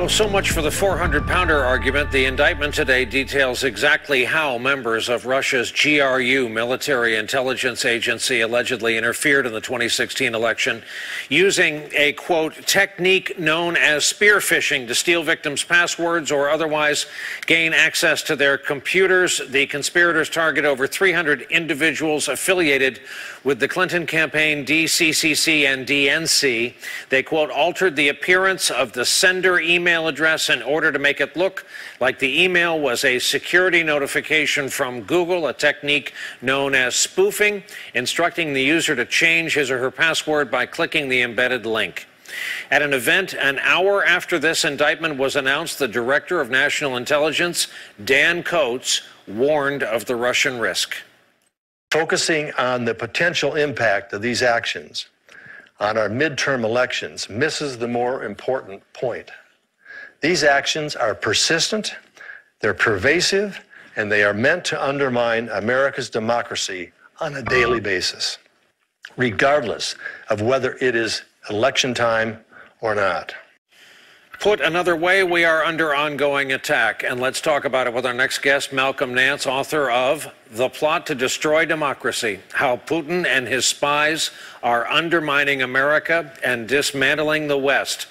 Well, so much for the 400-pounder argument. The indictment today details exactly how members of Russia's GRU military intelligence agency allegedly interfered in the 2016 election using a, quote, technique known as spear phishing to steal victims' passwords or otherwise gain access to their computers. The conspirators target over 300 individuals affiliated with the Clinton campaign, DCCC and DNC. They, quote, altered the appearance of the sender email address in order to make it look like the email was a security notification from Google, a technique known as spoofing, instructing the user to change his or her password by clicking the embedded link. At an event an hour after this indictment was announced, the Director of National Intelligence, Dan Coats, warned of the Russian risk. Focusing on the potential impact of these actions on our midterm elections misses the more important point. These actions are persistent, they're pervasive, and they are meant to undermine America's democracy on a daily basis, regardless of whether it is election time or not. Put another way, we are under ongoing attack, and let's talk about it with our next guest, Malcolm Nance, author of The Plot to Destroy Democracy: How Putin and His Spies Are Undermining America and Dismantling the West.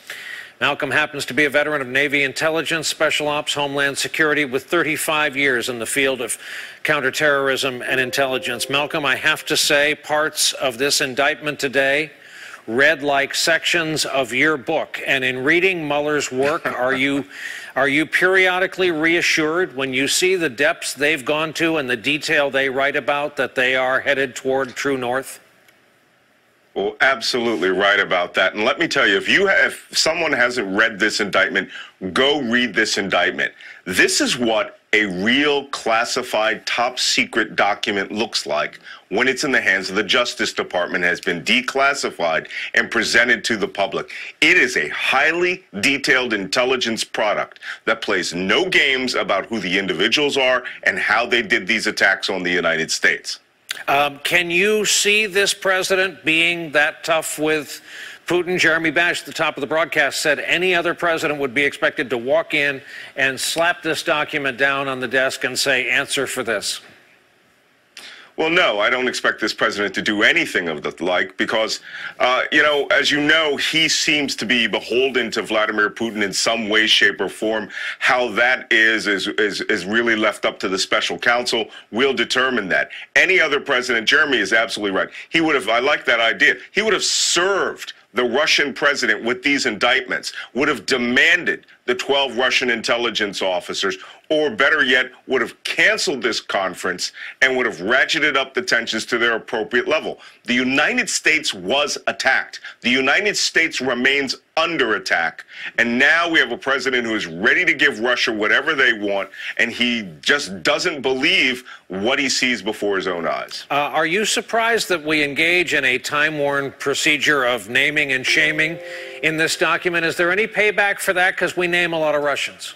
Malcolm happens to be a veteran of Navy intelligence, special ops, homeland security, with 35 years in the field of counterterrorism and intelligence. Malcolm, I have to say, parts of this indictment today read like sections of your book. And in reading Mueller's work, are you periodically reassured when you see the depths they've gone to and the detail they write about that they are headed toward true north? Well, absolutely right about that. And let me tell you, if someone hasn't read this indictment, go read this indictment. This is what a real classified top secret document looks like when it's in the hands of the Justice Department, has been declassified and presented to the public. It is a highly detailed intelligence product that plays no games about who the individuals are and how they did these attacks on the United States. Can you see this president being that tough with Putin? Jeremy Bash at the top of the broadcast said any other president would be expected to walk in and slap this document down on the desk and say, answer for this. Well, no, I don't expect this president to do anything of the like because, as you know, he seems to be beholden to Vladimir Putin in some way, shape, or form. How that is really left up to the special counsel. We'll determine that. Any other president, Jeremy is absolutely right. He would have, I like that idea, he would have served the Russian president with these indictments, would have demanded the 12 Russian intelligence officers, or better yet, would have canceled this conference and would have ratcheted up the tensions to their appropriate level. The United States was attacked. The United States remains under attack. And now we have a president who is ready to give Russia whatever they want, and he just doesn't believe what he sees before his own eyes. Are you surprised that we engage in a time-worn procedure of naming and shaming in this document? Is there any payback for that? Because we name a lot of Russians.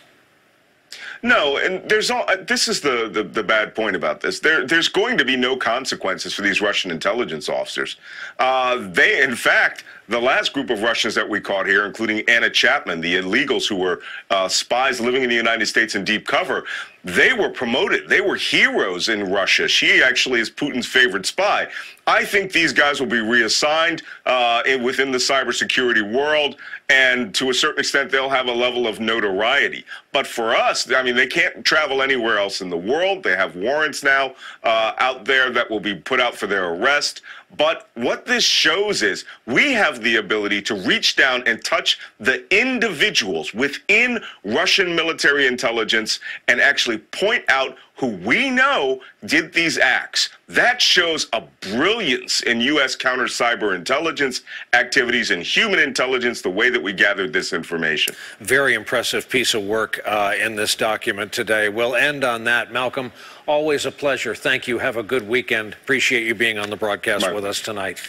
No, and this is the bad point about this. There's going to be no consequences for these Russian intelligence officers. In fact, the last group of Russians that we caught here, including Anna Chapman, the illegals who were spies living in the United States in deep cover, they were promoted. They were heroes in Russia. She actually is Putin's favorite spy. I think these guys will be reassigned within the cybersecurity world, and to a certain extent, they'll have a level of notoriety. But for us, I mean, they can't travel anywhere else in the world. They have warrants now out there that will be put out for their arrest. But what this shows is we have the ability to reach down and touch the individuals within Russian military intelligence and actually point out who we know did these acts. That shows a brilliance in U.S. counter-cyber intelligence activities and human intelligence, the way that we gathered this information. Very impressive piece of work in this document today. We'll end on that. Malcolm, always a pleasure. Thank you. Have a good weekend. Appreciate you being on the broadcast with us tonight.